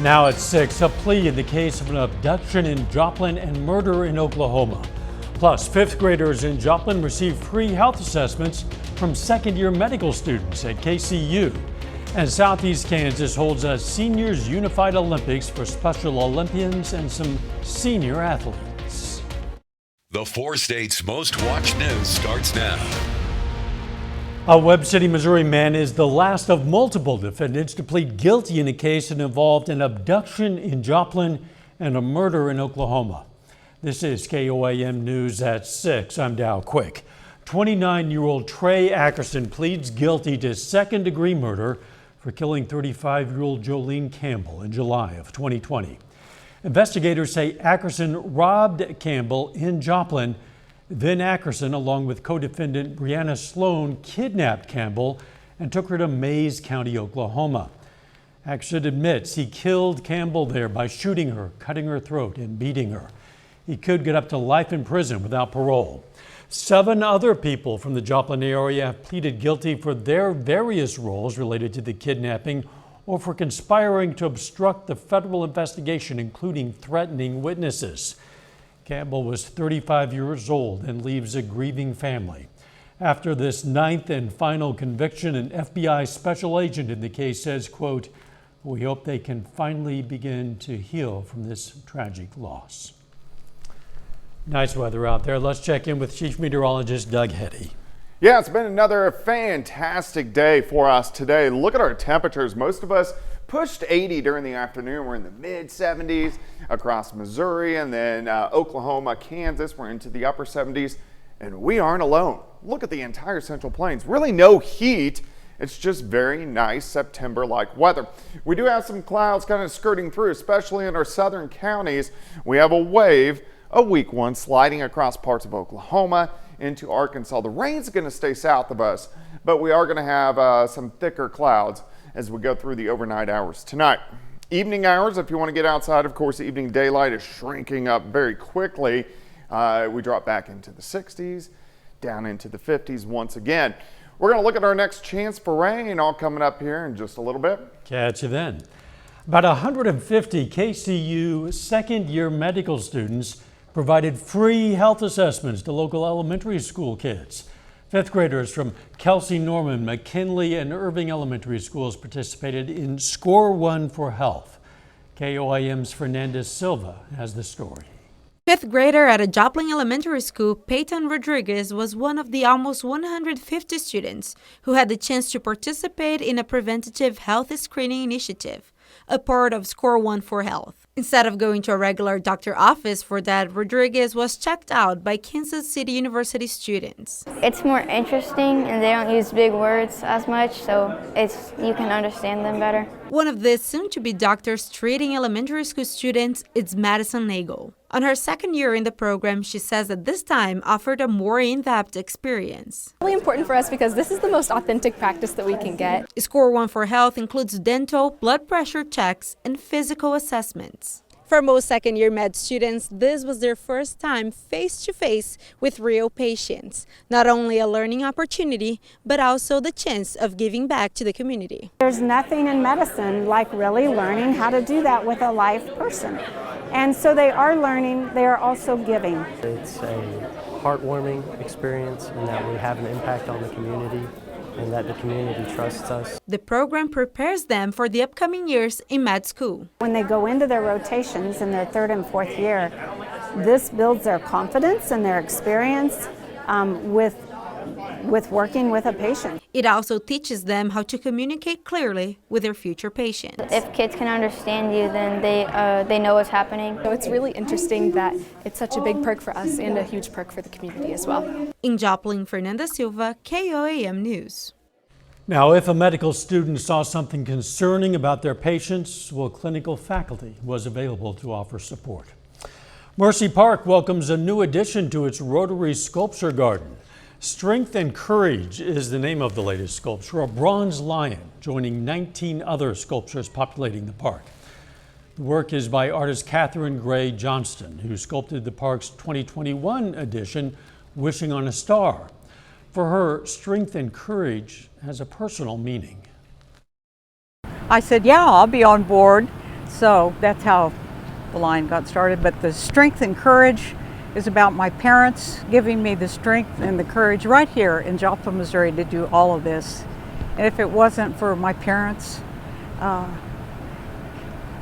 Now at 6, a plea in the case of an abduction in Joplin and murder in Oklahoma. Plus, fifth graders in Joplin receive free health assessments from second-year medical students at KCU. And Southeast Kansas holds a Seniors Unified Olympics for Special Olympians and some senior athletes. The 4 states' most watched news starts now. A Webb City, Missouri man is the last of multiple defendants to plead guilty in a case that involved an abduction in Joplin and a murder in Oklahoma. This is KOAM News at 6. I'm Dow Quick. 29-year-old Trey Ackerson pleads guilty to second-degree murder for killing 35-year-old Jolene Campbell in July of 2020. Investigators say Ackerson robbed Campbell in Joplin. Then Ackerson, along with co-defendant Brianna Sloan, kidnapped Campbell and took her to Mays County, Oklahoma. Ackerson admits he killed Campbell there by shooting her, cutting her throat, and beating her. He could get up to life in prison without parole. 7 other people from the Joplin area have pleaded guilty for their various roles related to the kidnapping or for conspiring to obstruct the federal investigation, including threatening witnesses. Campbell was 35 years old and leaves a grieving family. After this 9th and final conviction, an FBI special agent in the case says, quote, "We hope they can finally begin to heal from this tragic loss." Nice weather out there. Let's check in with Chief Meteorologist Doug Heddy. Yeah, it's been another fantastic day for us today. Look at our temperatures. Most of us pushed 80 during the afternoon. We're in the mid 70s across Missouri, and then Oklahoma, Kansas, we're into the upper 70s, and we aren't alone. Look at the entire Central Plains. Really no heat. It's just very nice September-like weather. We do have some clouds kind of skirting through, especially in our southern counties. We have a wave, a weak one, sliding across parts of Oklahoma into Arkansas. The rain's going to stay south of us, but we are going to have some thicker clouds as we go through the overnight hours tonight. Evening hours, if you want to get outside, of course, evening daylight is shrinking up very quickly. We drop back into the 60s, down into the 50s once again. We're going to look at our next chance for rain, all coming up here in just a little bit. Catch you then. About 150 KCU second-year medical students provided free health assessments to local elementary school kids. Fifth graders from Kelsey Norman, McKinley, and Irving elementary schools participated in Score One for Health. KOAM's Fernandez Silva has the story. Fifth grader at a Joplin elementary school, Peyton Rodriguez, was one of the almost 150 students who had the chance to participate in a preventative health screening initiative, a part of Score One for Health. Instead of going to a regular doctor office for that, Rodriguez was checked out by Kansas City University students. It's more interesting and they don't use big words as much, so you can understand them better. One of the soon-to-be doctors treating elementary school students is Madison Nagel. On her second year in the program, she says that this time offered a more in-depth experience. It's really important for us because this is the most authentic practice that we can get. Score One for Health includes dental, blood pressure checks, and physical assessments. For most second-year med students, this was their first time face-to-face with real patients. Not only a learning opportunity, but also the chance of giving back to the community. There's nothing in medicine like really learning how to do that with a live person. And so they are learning, they are also giving. It's a heartwarming experience in that we have an impact on the community and that the community trusts us. The program prepares them for the upcoming years in med school. When they go into their rotations in their 3rd and 4th year, this builds their confidence and their experience with working with a patient. It also teaches them how to communicate clearly with their future patients. If kids can understand you, then they know what's happening. So it's really interesting that it's such a big perk for us and a huge perk for the community as well. In Joplin, Fernanda Silva, KOAM News. Now, if a medical student saw something concerning about their patients, well, clinical faculty was available to offer support. Mercy Park welcomes a new addition to its Rotary Sculpture Garden. Strength and Courage is the name of the latest sculpture, a bronze lion joining 19 other sculptures populating the park. The work is by artist Catherine Gray Johnston, who sculpted the park's 2021 edition, Wishing on a Star. For her, strength and courage has a personal meaning. I said, yeah, I'll be on board. So that's how the line got started. But the strength and courage is about my parents giving me the strength and the courage right here in Joplin, Missouri to do all of this. And if it wasn't for my parents, I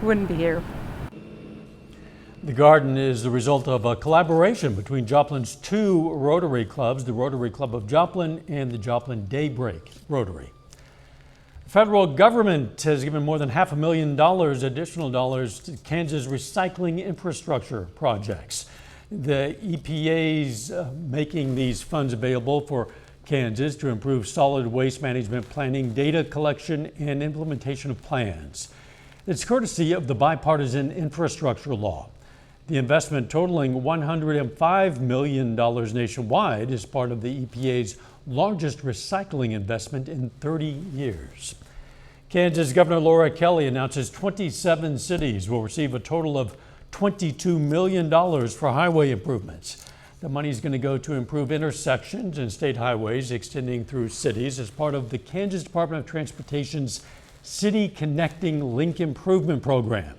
wouldn't be here. The garden is the result of a collaboration between Joplin's two Rotary clubs, the Rotary Club of Joplin and the Joplin Daybreak Rotary. The federal government has given more than $500,000 additional dollars to Kansas recycling infrastructure projects. The EPA's making these funds available for Kansas to improve solid waste management planning, data collection, and implementation of plans. It's courtesy of the bipartisan infrastructure law. The investment, totaling $105 million nationwide, is part of the EPA's largest recycling investment in 30 years. Kansas Governor Laura Kelly announces 27 cities will receive a total of $22 million for highway improvements. The money is going to go to improve intersections and state highways extending through cities as part of the Kansas Department of Transportation's City Connecting Link Improvement Program.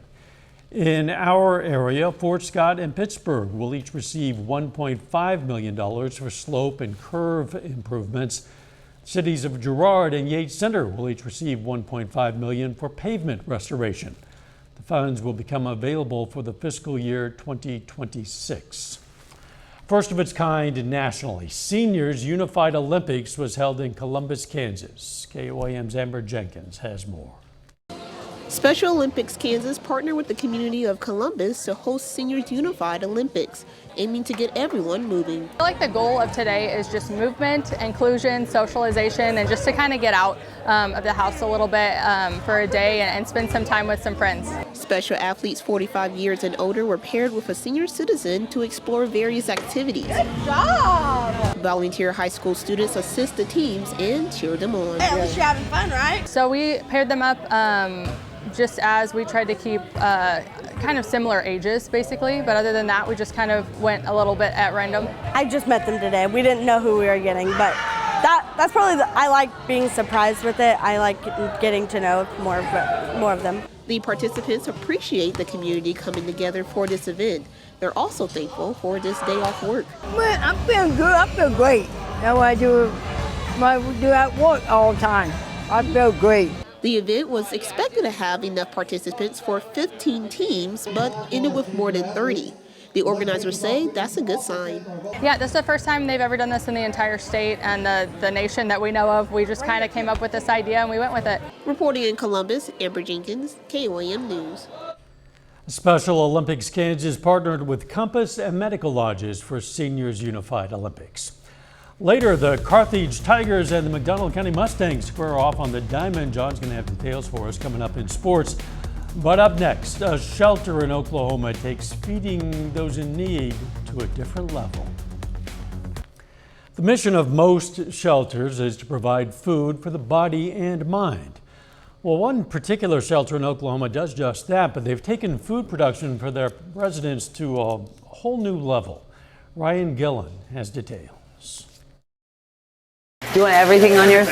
In our area, Fort Scott and Pittsburgh will each receive $1.5 million for slope and curve improvements. Cities of Girard and Yates Center will each receive $1.5 million for pavement restoration. The funds will become available for the fiscal year 2026. First of its kind nationally, Seniors Unified Olympics was held in Columbus, Kansas. KOAM's Amber Jenkins has more. Special Olympics Kansas partnered with the community of Columbus to host Seniors Unified Olympics, aiming to get everyone moving. I feel like the goal of today is just movement, inclusion, socialization, and just to kind of get out of the house a little bit for a day and spend some time with some friends. Special athletes 45 years and older were paired with a senior citizen to explore various activities. Good job! Volunteer high school students assist the teams and cheer them on. Hey, at least you're having fun, right? So we paired them up just as we tried to keep kind of similar ages, basically. But other than that, we just kind of went a little bit at random. I just met them today. We didn't know who we were getting, but that's probably I like being surprised with it. I like getting to know more of them. The participants appreciate the community coming together for this event. They're also thankful for this day off work. Man, I'm feeling good. I feel great. That's what I do at work all the time. I feel great. The event was expected to have enough participants for 15 teams, but ended with more than 30. The organizers say that's a good sign. Yeah, this is the first time they've ever done this in the entire state and the nation that we know of. We just kind of came up with this idea and we went with it. Reporting in Columbus, Amber Jenkins, KOAM News. Special Olympics Kansas partnered with Compass and Medical Lodges for Seniors Unified Olympics. Later, the Carthage Tigers and the McDonald County Mustangs square off on the diamond. John's going to have details for us coming up in sports. But up next, a shelter in Oklahoma takes feeding those in need to a different level. The mission of most shelters is to provide food for the body and mind. Well, one particular shelter in Oklahoma does just that, but they've taken food production for their residents to a whole new level. Ryan Gillen has details. You want everything on yours?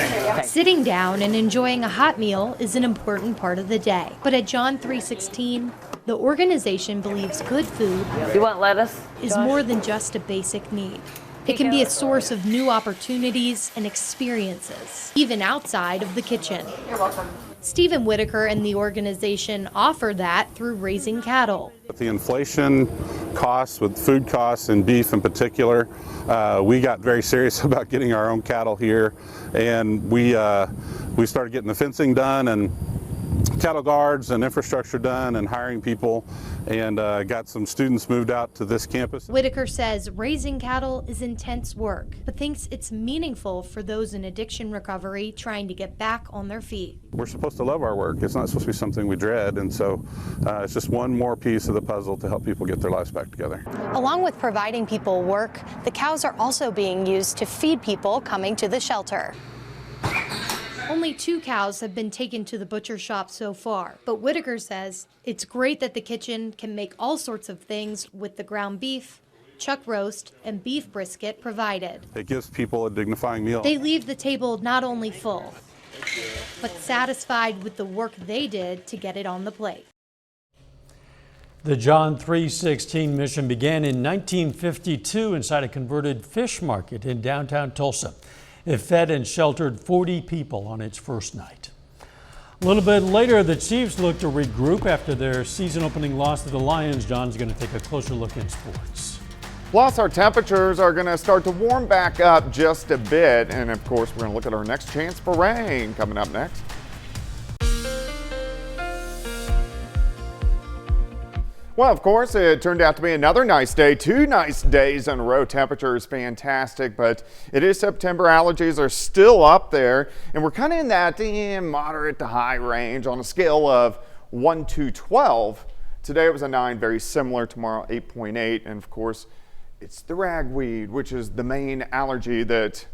Sitting down and enjoying a hot meal is an important part of the day. But at John 3:16, the organization believes good food You want lettuce? is more than just a basic need. It can be a source of new opportunities and experiences, even outside of the kitchen. You're welcome. Stephen Whitaker and the organization offer that through raising cattle. With the inflation costs, with food costs and beef in particular, we got very serious about getting our own cattle here, and we started getting the fencing done and cattle guards and infrastructure done and hiring people, and got some students moved out to this campus. Whitaker says raising cattle is intense work, but thinks it's meaningful for those in addiction recovery trying to get back on their feet. We're supposed to love our work. It's not supposed to be something we dread, and so it's just one more piece of the puzzle to help people get their lives back together. Along with providing people work, the cows are also being used to feed people coming to the shelter. Only 2 cows have been taken to the butcher shop so far, but Whitaker says it's great that the kitchen can make all sorts of things with the ground beef, chuck roast, and beef brisket provided. It gives people a dignifying meal. They leave the table not only full, but satisfied with the work they did to get it on the plate. The John 3:16 mission began in 1952 inside a converted fish market in downtown Tulsa. It fed and sheltered 40 people on its first night. A little bit later, the Chiefs look to regroup after their season opening loss to the Lions. John's going to take a closer look in sports. Plus, our temperatures are going to start to warm back up just a bit. And of course, we're going to look at our next chance for rain coming up next. Well, of course, it turned out to be another nice day. 2 nice days in a row. Temperature is fantastic, but it is September. Allergies are still up there, and we're kind of in that moderate to high range on a scale of 1 to 12. Today it was a 9, very similar. Tomorrow, 8.8, and of course, it's the ragweed, which is the main allergy that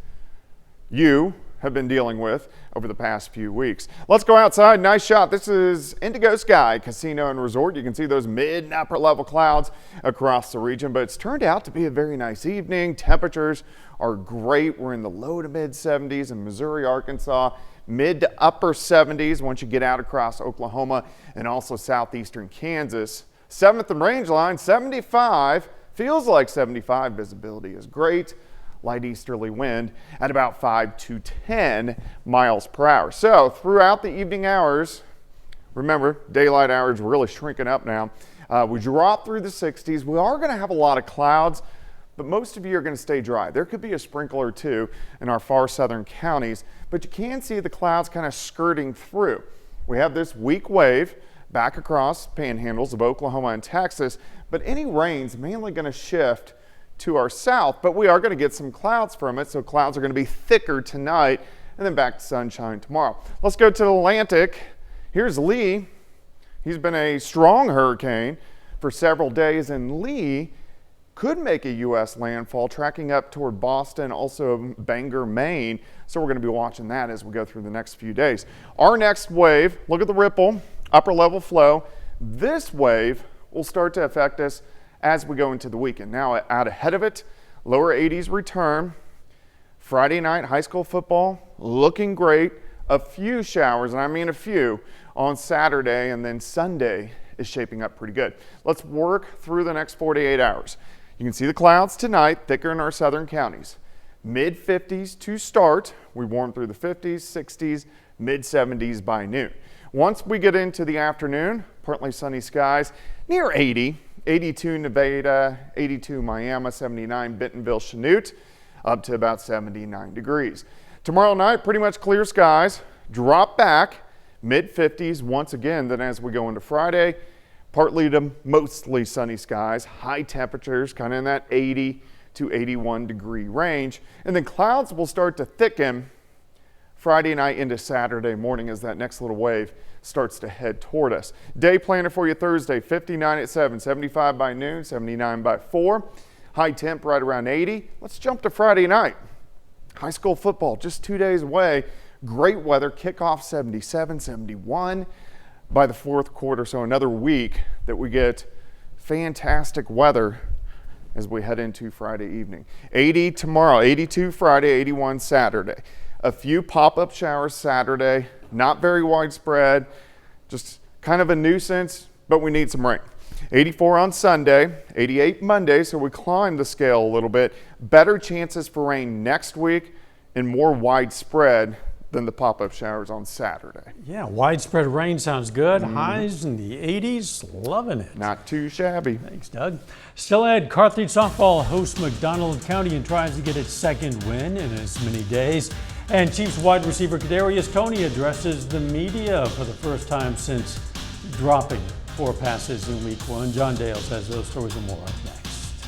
you have been dealing with over the past few weeks. Let's go outside. Nice shot. This is Indigo Sky Casino and Resort. You can see those mid and upper level clouds across the region, but it's turned out to be a very nice evening. Temperatures are great. We're in the low to mid 70s in Missouri, Arkansas, mid to upper 70s once you get out across Oklahoma and also southeastern Kansas. 7th and range line, 75. Feels like 75. Visibility is great. Light easterly wind at about 5 to 10 miles per hour. So throughout the evening hours, remember, daylight hours really shrinking up now. We drop through the 60s. We are going to have a lot of clouds, but most of you are going to stay dry. There could be a sprinkle or two in our far southern counties, but you can see the clouds kind of skirting through. We have this weak wave back across panhandles of Oklahoma and Texas, but any rain's mainly going to shift to our south, but we are going to get some clouds from it, so clouds are going to be thicker tonight and then back to sunshine tomorrow. Let's go to the Atlantic. Here's Lee. He's been a strong hurricane for several days, and Lee could make a U.S. landfall tracking up toward Boston, also Bangor, Maine, so we're going to be watching that as we go through the next few days. Our next wave, look at the ripple, upper level flow. This wave will start to affect us as we go into the weekend. Now out ahead of it, lower 80s return. Friday night, high school football looking great. A few showers, and I mean a few, on Saturday, and then Sunday is shaping up pretty good. Let's work through the next 48 hours. You can see the clouds tonight, thicker in our southern counties. Mid 50s to start. We warm through the 50s, 60s, mid 70s by noon. Once we get into the afternoon, partly sunny skies, near 80. 82 Nevada, 82 Miami, 79 Bentonville, Chanute, up to about 79 degrees. Tomorrow night, pretty much clear skies, drop back, mid 50s once again. Then as we go into Friday, partly to mostly sunny skies, high temperatures, kind of in that 80 to 81 degree range. And then clouds will start to thicken Friday night into Saturday morning as that next little wave starts to head toward us. Day planner for you Thursday, 59 at 7, 75 by noon, 79 by 4. High temp right around 80. Let's jump to Friday night. High school football just 2 days away. Great weather, kickoff 77, 71 by the fourth quarter. So another week that we get fantastic weather as we head into Friday evening. 80 tomorrow, 82 Friday, 81 Saturday. A few pop-up showers Saturday, not very widespread, just kind of a nuisance, but we need some rain. 84 on Sunday, 88 Monday, so we climbed the scale a little bit. Better chances for rain next week and more widespread than the pop-up showers on Saturday. Yeah, widespread rain sounds good. Highs in the 80s, loving it. Not too shabby. Thanks, Doug. Still ahead, Carthage softball hosts McDonald County and tries to get its second win in as many days. And Chiefs wide receiver Kadarius Toney addresses the media for the first time since dropping 4 passes in week 1. John Dales has those stories and more up next.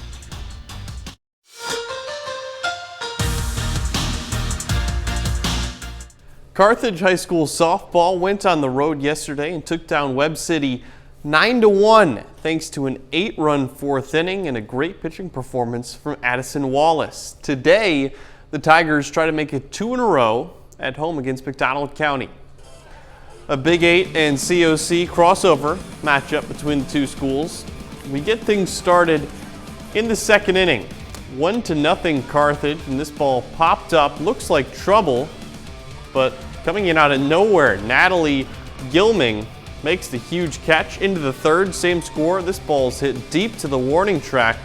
Carthage High School softball went on the road yesterday and took down Webb City 9-1 thanks to an 8-run 4th inning and a great pitching performance from Addison Wallace. Today, the Tigers try to make it 2 in a row at home against McDonald County. A Big 8 and COC crossover matchup between the two schools. We get things started in the second inning. 1-0 Carthage, and this ball popped up. Looks like trouble, but coming in out of nowhere, Natalie Gilming makes the huge catch into the third. Same score. This ball's hit deep to the warning track,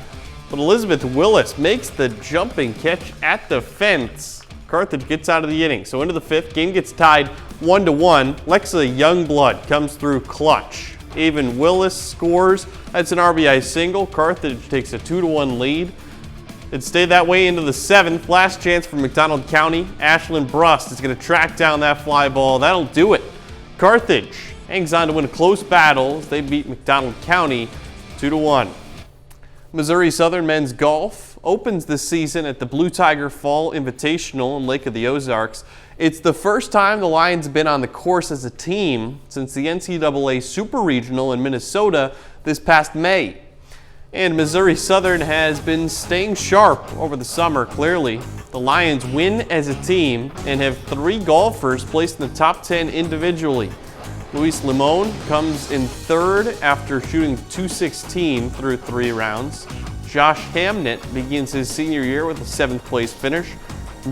but Elizabeth Willis makes the jumping catch at the fence. Carthage gets out of the inning. So into the fifth, game gets tied 1-1. Lexa Youngblood comes through clutch. Avon Willis scores. That's an RBI single. Carthage takes a 2-1 lead. It stayed that way into the seventh. Last chance for McDonald County. Ashlyn Brust is going to track down that fly ball. That'll do it. Carthage hangs on to win a close battle as they beat McDonald County 2-1. Missouri Southern men's golf opens the season at the Blue Tiger Fall Invitational in Lake of the Ozarks. It's the first time the Lions have been on the course as a team since the NCAA Super Regional in Minnesota this past May. And Missouri Southern has been staying sharp over the summer, clearly. The Lions win as a team and have 3 golfers placed in the top 10 individually. Luis Limon comes in third after shooting .216 through 3 rounds. Josh Hamnett begins his senior year with a 7th place finish.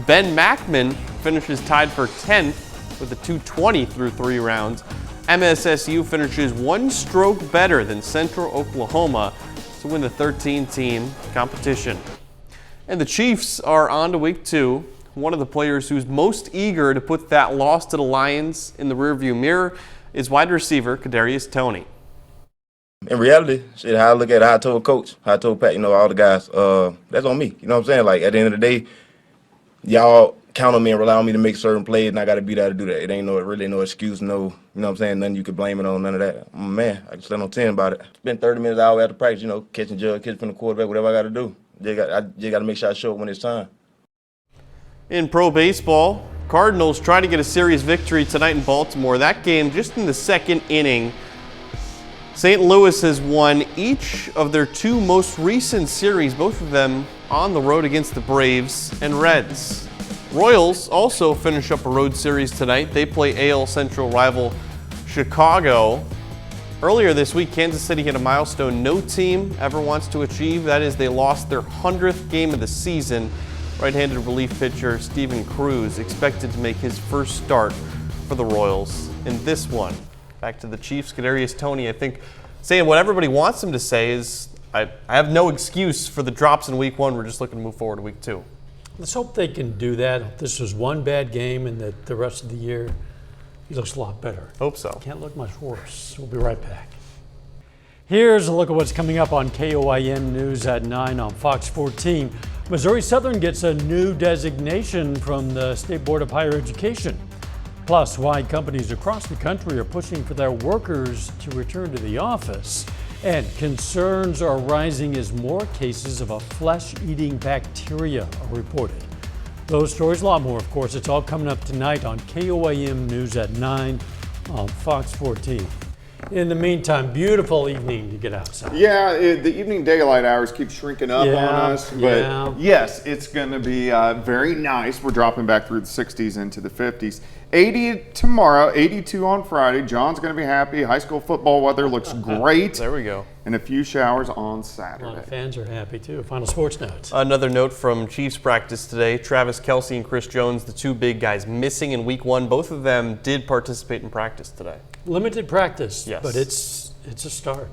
Ben Mackman finishes tied for 10th with a .220 through 3 rounds. MSSU finishes 1 stroke better than Central Oklahoma to win the 13-team competition. And the Chiefs are on to week 2. One of the players who's most eager to put that loss to the Lions in the rearview mirror is wide receiver Kadarius Toney. In reality, shit, how I look at it, how I told Coach, how I told Pat, all the guys, that's on me. You know what I'm saying? Like, at the end of the day, y'all count on me and rely on me to make certain plays, and I got to be there to do that. It ain't really no excuse, you know what I'm saying? Nothing you could blame it on, none of that. I'm a man. I can stand on 10 about it. Spend 30 minutes, hour after practice, catching jug, catching from the quarterback, whatever I got to do. I just got to make sure I show up when it's time. In pro baseball, Cardinals try to get a series victory tonight in Baltimore. That game just in the second inning. St. Louis has won each of their 2 most recent series, both of them on the road against the Braves and Reds. Royals also finish up a road series tonight. They play AL Central rival Chicago. Earlier this week, Kansas City hit a milestone no team ever wants to achieve. That is, they lost their 100th game of the season. Right-handed relief pitcher Steven Cruz expected to make his first start for the Royals in this one. Back to the Chiefs, Kadarius Toney, I think, saying what everybody wants him to say is, I have no excuse for the drops in week 1. We're just looking to move forward to week 2. Let's hope they can do that. This was one bad game, and that the rest of the year he looks a lot better. Hope so. Can't look much worse. We'll be right back. Here's a look at what's coming up on KOAM News at 9 on Fox 14. Missouri Southern gets a new designation from the State Board of Higher Education. Plus, why companies across the country are pushing for their workers to return to the office. And concerns are rising as more cases of a flesh-eating bacteria are reported. Those stories, a lot more, of course. It's all coming up tonight on KOAM News at 9 on Fox 14. In the meantime, beautiful evening to get outside. Yeah, the evening daylight hours keep shrinking up on us. But yes, it's going to be very nice. We're dropping back through the 60s into the 50s. 80 tomorrow, 82 on Friday. John's going to be happy. High school football weather looks great. There we go. And a few showers on Saturday. A lot of fans are happy too. Final sports notes. Another note from Chiefs practice today. Travis Kelce and Chris Jones, the 2 big guys missing in week 1. Both of them did participate in practice today. Limited practice, yes, but it's a start.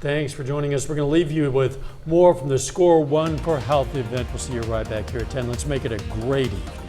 Thanks for joining us. We're going to leave you with more from the Score One for Health event. We'll see you right back here at 10. Let's make it a great evening.